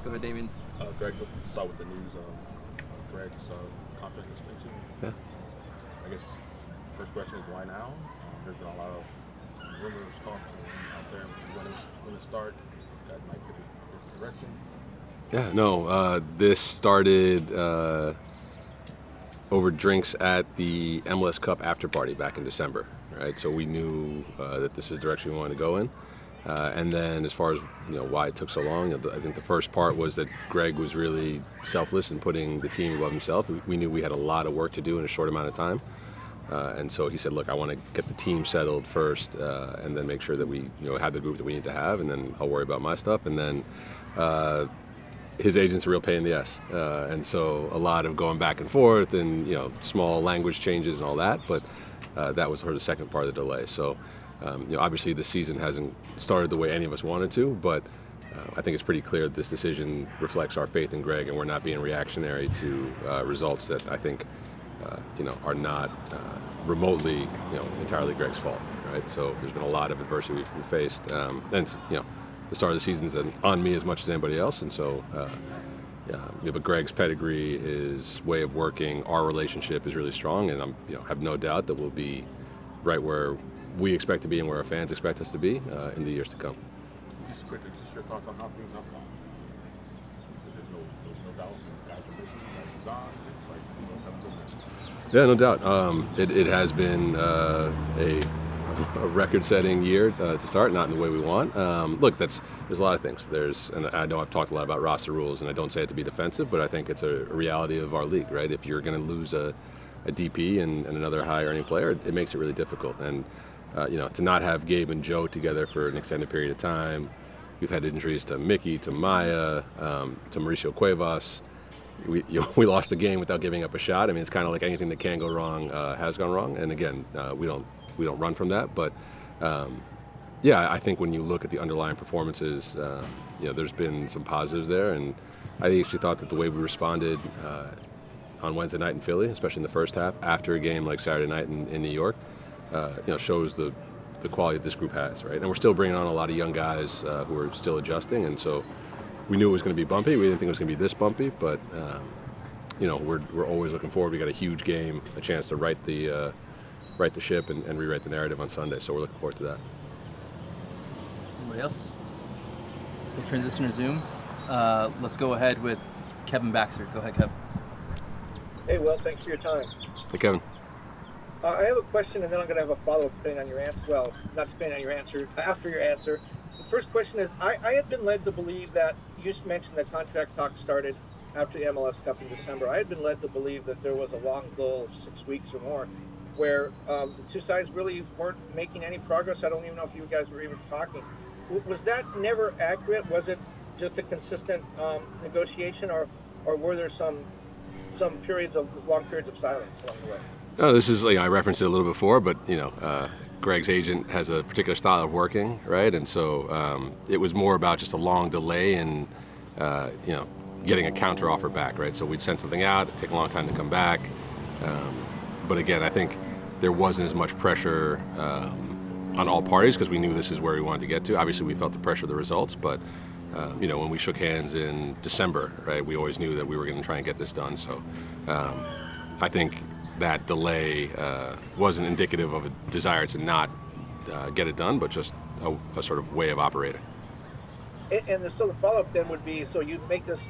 Go ahead, Damien. Greg, let's start with the news of Greg's contract extension. Yeah. I guess first question is why now? There's been a lot of rumors, talks out there when it starts. That might get a different direction. Yeah, no, this started over drinks at the MLS Cup after party back in December, right? So we knew that this is the direction we wanted to go in. And then as far as why it took so long, I think the first part was that Greg was really selfless in putting the team above himself. We knew we had a lot of work to do in a short amount of time. And so he said, look, I want to get the team settled first and then make sure that we have the group that we need to have, and then I'll worry about my stuff. And then his agent's a real pain in the ass. And so a lot of going back and forth and small language changes and all that. But that was sort of the second part of the delay. So obviously the season hasn't started the way any of us wanted to, but I think it's pretty clear that this decision reflects our faith in Greg, and we're not being reactionary to results that I think are not remotely entirely Greg's fault, right? So there's been a lot of adversity we've faced, and the start of the season is on me as much as anybody else, and so but Greg's pedigree, his way of working, our relationship is really strong, and I'm have no doubt that we'll be right where we expect to be and where our fans expect us to be in the years to come. Just quickly, just your thoughts on how things have gone. There's no doubt guys are missing, guys are gone. It's like you don't have a good match. Yeah, no doubt. It has been a record-setting year to start, not in the way we want. Look, there's a lot of things. And I know I've talked a lot about roster rules, and I don't say it to be defensive, but I think it's a reality of our league, right? If you're going to lose a DP and another high-earning player, it makes it really difficult. And to not have Gabe and Joe together for an extended period of time. We've had injuries to Mickey, to Maya, to Mauricio Cuevas. We lost the game without giving up a shot. I mean, it's kind of like anything that can go wrong has gone wrong. And again, we don't run from that. But I think when you look at the underlying performances, there's been some positives there. And I actually thought that the way we responded on Wednesday night in Philly, especially in the first half, after a game like Saturday night in New York, shows the quality that this group has, right? And we're still bringing on a lot of young guys who are still adjusting, and so we knew it was going to be bumpy. We didn't think it was going to be this bumpy, but we're always looking forward. We got a huge game, a chance to right the ship and rewrite the narrative on Sunday. So we're looking forward to that. Anybody else? We'll transition to Zoom. Let's go ahead with Kevin Baxter. Go ahead, Kevin. Hey, Will, thanks for your time. Hey, Kevin. I have a question, and then I'm going to have a follow-up depending on your answer. Well, not depending on your answer, after your answer. The first question is, I had been led to believe that, you just mentioned that contract talk started after the MLS Cup in December. I had been led to believe that there was a long goal of 6 weeks or more where the two sides really weren't making any progress. I don't even know if you guys were even talking. Was that never accurate? Was it just a consistent negotiation, or were there some long periods of silence along the way? No, this is, I referenced it a little before, but Greg's agent has a particular style of working, right? And so it was more about just a long delay in getting a counter offer back, right? So we'd send something out, it'd take a long time to come back. But again, I think there wasn't as much pressure on all parties because we knew this is where we wanted to get to. Obviously, we felt the pressure of the results, but when we shook hands in December, right, we always knew that we were going to try and get this done. So I think that delay wasn't indicative of a desire to not get it done, but just a sort of way of operating. And so the follow-up then would be, so you make this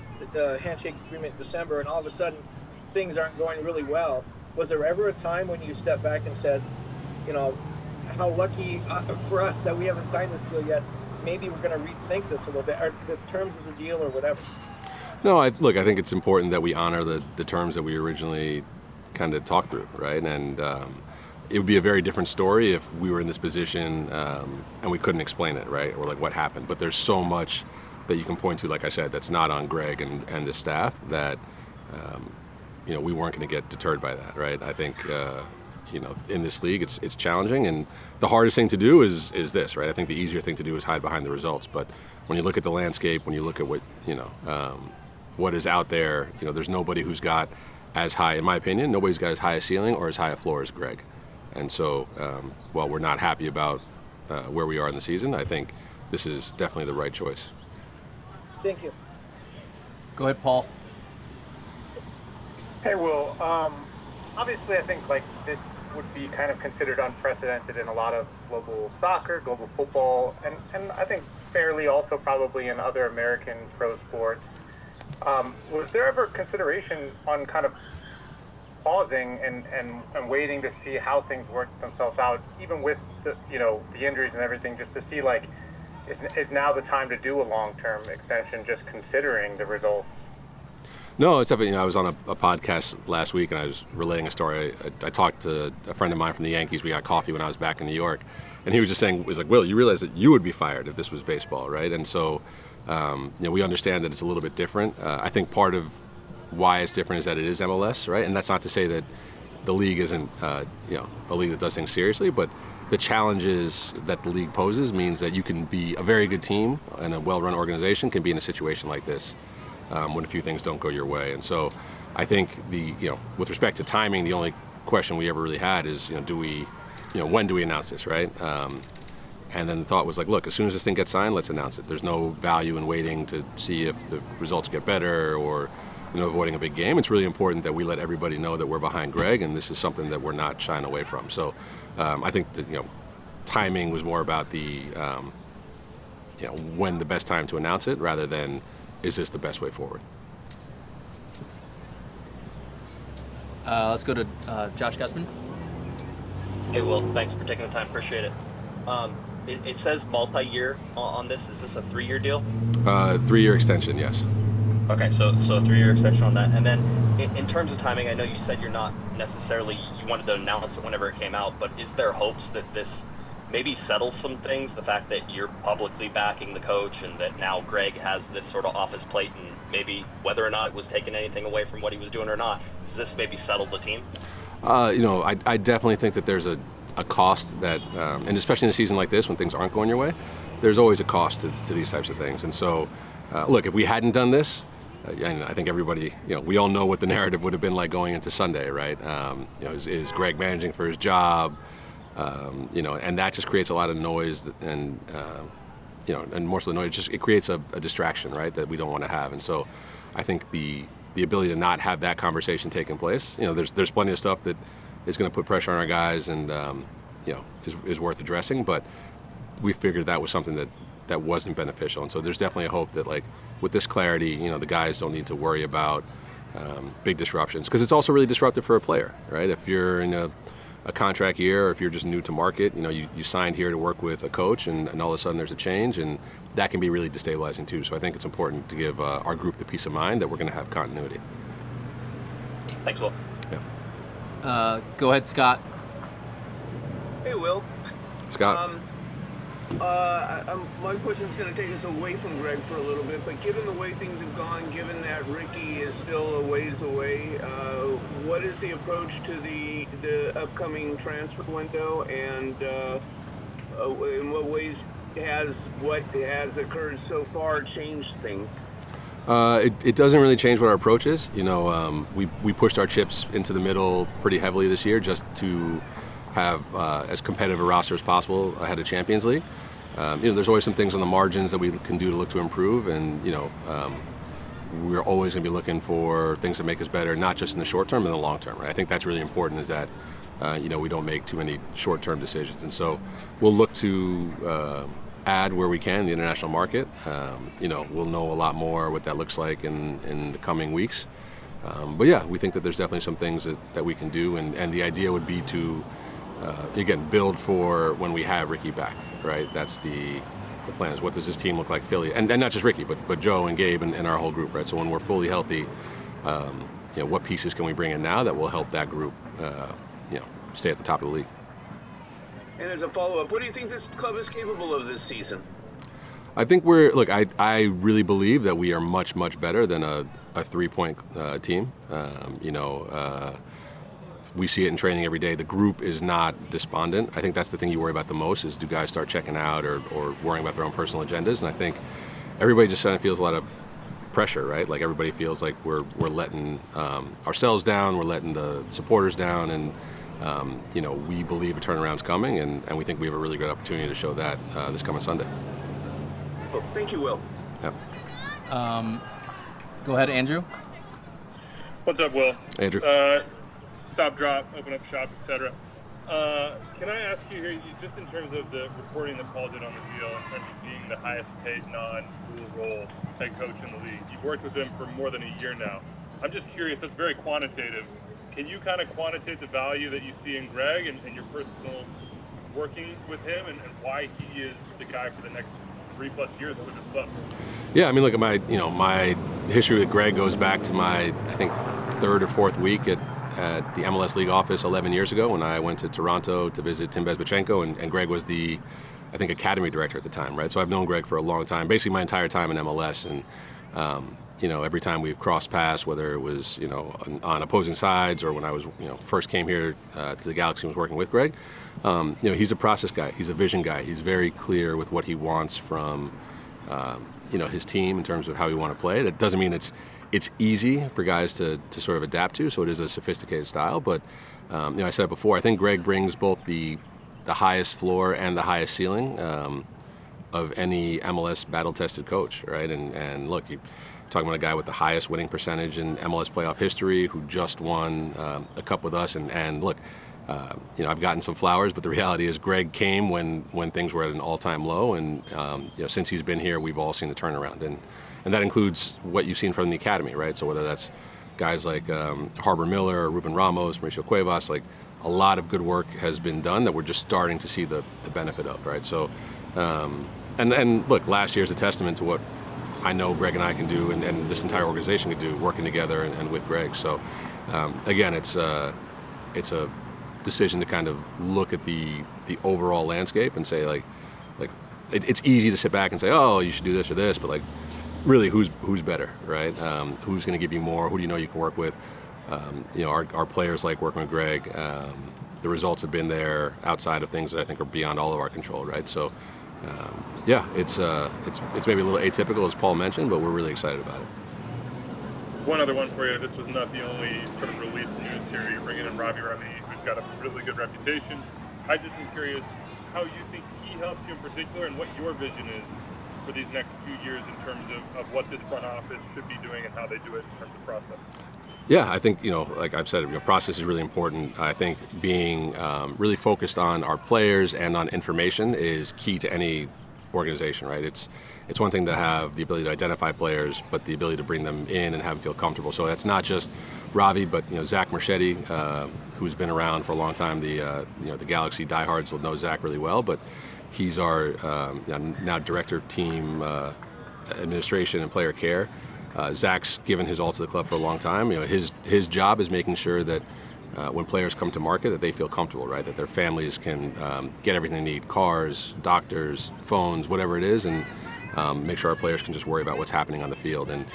handshake agreement in December, and all of a sudden things aren't going really well. Was there ever a time when you stepped back and said, how lucky for us that we haven't signed this deal yet, maybe we're going to rethink this a little bit, or the terms of the deal or whatever? No, I think it's important that we honor the terms that we originally kind of talked through, right? And it would be a very different story if we were in this position and we couldn't explain it, right? Or like what happened. But there's so much that you can point to, like I said, that's not on Greg and the staff that, we weren't going to get deterred by that, right? I think, in this league, it's challenging, and the hardest thing to do is this, right? I think the easier thing to do is hide behind the results. But when you look at the landscape, when you look at what is out there, there's nobody who's got as high, in my opinion, nobody's got as high a ceiling or as high a floor as Greg. And so, while we're not happy about where we are in the season, I think this is definitely the right choice. Thank you. Go ahead, Paul. Hey, Will. Obviously, I think like this would be kind of considered unprecedented in a lot of global soccer, global football, and I think fairly also probably in other American pro sports. Was there ever consideration on kind of pausing and waiting to see how things work themselves out, even with the the injuries and everything, just to see like is now the time to do a long-term extension, just considering the results? No, it's something. I was on a podcast last week and I was relaying a story. I talked to a friend of mine from the Yankees. We got coffee when I was back in New York, and he was just saying, "Was like, Will, you realize that you would be fired if this was baseball, right?" And so, we understand that it's a little bit different. I think part of why it's different is that it is MLS, right? And that's not to say that the league isn't, a league that does things seriously, but the challenges that the league poses means that you can be a very good team and a well-run organization can be in a situation like this. When a few things don't go your way. And so I think with respect to timing, the only question we ever really had is, when do we announce this, right? And then the thought was like, look, as soon as this thing gets signed, let's announce it. There's no value in waiting to see if the results get better or, avoiding a big game. It's really important that we let everybody know that we're behind Greg, and this is something that we're not shying away from. So I think that, timing was more about the, when the best time to announce it rather than is this the best way forward? Let's go to Josh Gusman. Hey, Will, thanks for taking the time. Appreciate it. It says multi-year on this. Is this a 3-year deal? 3-year extension, yes. Okay, so a 3-year extension on that. And then in terms of timing, I know you said you're not necessarily, you wanted to announce it whenever it came out, but is there hopes that this maybe settles some things, the fact that you're publicly backing the coach and that now Greg has this sort of off his plate, and maybe whether or not it was taking anything away from what he was doing or not, does this maybe settle the team? I definitely think that there's a cost that, and especially in a season like this when things aren't going your way, there's always a cost to these types of things. And so, look, if we hadn't done this, and I think everybody, we all know what the narrative would have been like going into Sunday, right? Is Greg managing for his job? And that just creates a lot of noise and more so the noise, it creates a distraction, right, that we don't want to have. And so I think the ability to not have that conversation taking place, there's plenty of stuff that is going to put pressure on our guys and, is worth addressing. But we figured that was something that wasn't beneficial. And so there's definitely a hope that, like, with this clarity, the guys don't need to worry about big disruptions, because it's also really disruptive for a player, right? If you're in a contract year, or if you're just new to market, you signed here to work with a coach, and all of a sudden there's a change, and that can be really destabilizing too. So I think it's important to give our group the peace of mind that we're going to have continuity. Thanks, Will. Yeah. Go ahead, Scott. Hey, Will. Scott. My question is going to take us away from Greg for a little bit, but given the way things have gone, given that Ricky is still a ways away, what is the approach to the upcoming transfer window, and in what ways has what has occurred so far changed things? It doesn't really change what our approach is. We pushed our chips into the middle pretty heavily this year just to have as competitive a roster as possible ahead of Champions League. There's always some things on the margins that we can do to look to improve, and we're always going to be looking for things that make us better, not just in the short term, but in the long term. Right? I think that's really important, is that we don't make too many short-term decisions, and so we'll look to add where we can in the international market. We'll know a lot more what that looks like in the coming weeks. But yeah, we think that there's definitely some things that we can do, and the idea would be to again, build for when we have Ricky back, right? That's the plan, is what does this team look like Philly? And not just Ricky, but Joe and Gabe and our whole group, right? So when we're fully healthy, what pieces can we bring in now that will help that group, stay at the top of the league? And as a follow-up, what do you think this club is capable of this season? I think I really believe that we are much, much better than a 3-point team. We see it in training every day. The group is not despondent. I think that's the thing you worry about the most, is do guys start checking out or worrying about their own personal agendas? And I think everybody just kind of feels a lot of pressure, right? Like everybody feels like we're letting ourselves down, we're letting the supporters down, and we believe a turnaround's coming, and we think we have a really good opportunity to show that this coming Sunday. Well, thank you, Will. Yep. Go ahead, Andrew. What's up, Will? Andrew. Stop, drop, open up shop, etc. Can I ask you here, just in terms of the reporting that Paul did on the deal, in terms of being the highest paid non-dual role head coach in the league, you've worked with him for more than a year now. I'm just curious, that's very quantitative. Can you kind of quantitate the value that you see in Greg and your personal working with him and why he is the guy for the next 3+ years with this club? Yeah, I mean, look, my history with Greg goes back to my, I think, 3rd or 4th week at the MLS League office 11 years ago when I went to Toronto to visit Tim Bezbatchenko, and Greg was the, I think, academy director at the time, right? So I've known Greg for a long time, basically my entire time in MLS, and every time we've crossed paths, whether it was on opposing sides or when I was first came here to the Galaxy and was working with Greg, he's a process guy, he's a vision guy, he's very clear with what he wants from his team in terms of how we want to play. That doesn't mean it's easy for guys to sort of adapt to, so it is a sophisticated style. But I said it before, I think Greg brings both the highest floor and the highest ceiling of any MLS battle-tested coach, right? And look, you're talking about a guy with the highest winning percentage in MLS playoff history who just won a cup with us. And look, I've gotten some flowers, but the reality is Greg came when things were at an all-time low, and since he's been here, we've all seen the turnaround. And that includes what you've seen from the academy, right? So whether that's guys like Harbor Miller, Ruben Ramos, Mauricio Cuevas, like a lot of good work has been done that we're just starting to see the benefit of, right? So, and look, last year's a testament to what I know Greg and I can do, and this entire organization can do, working together and with Greg. So, again, it's a decision to kind of look at the overall landscape and say like it's easy to sit back and say, oh, you should do this or this, but like, really, who's better, right? Who's going to give you more? Who do you know you can work with? Our players like working with Greg. The results have been there outside of things that I think are beyond all of our control, right? So, it's maybe a little atypical, as Paul mentioned, but we're really excited about it. One other one for you. This was not the only sort of released news here. You're bringing in Robbie Remy, who's got a really good reputation. I just am curious how you think he helps you in particular, and what your vision is for these next few years in terms of what this front office should be doing and how they do it in terms of process. Yeah, I think, like I've said, process is really important. I think being really focused on our players and on information is key to any organization, right? It's one thing to have the ability to identify players, but the ability to bring them in and have them feel comfortable. So that's not just Ravi, but Zach Marchetti, who's been around for a long time. The Galaxy diehards will know Zach really well, but he's our now director of team administration and player care. Zach's given his all to the club for a long time. His job is making sure that when players come to market, that they feel comfortable, right? That their families can get everything they need: cars, doctors, phones, whatever it is, and make sure our players can just worry about what's happening on the field. And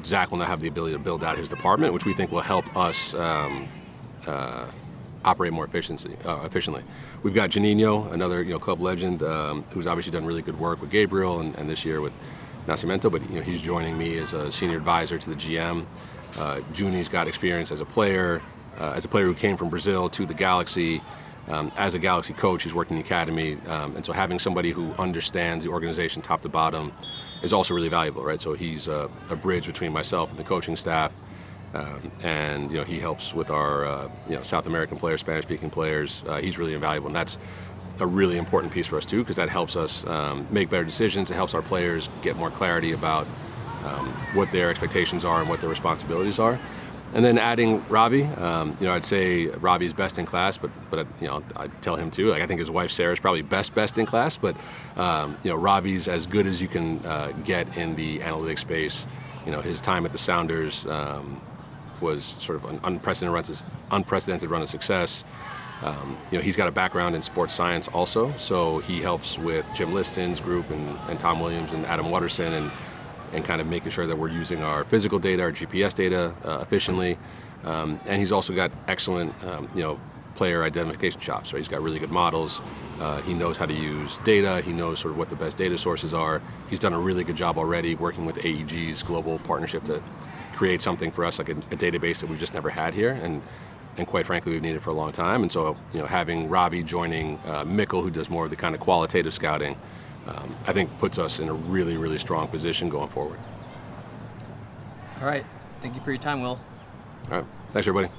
Zach will now have the ability to build out his department, which we think will help us operate more efficiently. We've got Janino, another club legend, who's obviously done really good work with Gabriel and this year with Nascimento, but he's joining me as a senior advisor to the GM. Juni's got experience as a player who came from Brazil to the Galaxy. As a Galaxy coach, he's worked in the academy, and so having somebody who understands the organization top to bottom is also really valuable, right? So he's a bridge between myself and the coaching staff. And he helps with our South American players, Spanish-speaking players. He's really invaluable, and that's a really important piece for us too, because that helps us make better decisions. It helps our players get more clarity about what their expectations are and what their responsibilities are. And then adding Ravi, I'd say Ravi's best in class, but I tell him too. Like, I think his wife Sarah's probably best in class, but Ravi's as good as you can get in the analytics space. His time at the Sounders was sort of an unprecedented run of success. He's got a background in sports science also, so he helps with Jim Liston's group and Tom Williams and Adam Watterson and kind of making sure that we're using our physical data, our GPS data efficiently. And he's also got excellent, player identification chops. Right? He's got really good models. He knows how to use data. He knows sort of what the best data sources are. He's done a really good job already working with AEG's global partnership to create something for us, like a database that we've just never had here. And quite frankly, we've needed for a long time. And so, having Ravi joining Mikkel, who does more of the kind of qualitative scouting, I think puts us in a really, really strong position going forward. All right. Thank you for your time, Will. All right. Thanks, everybody.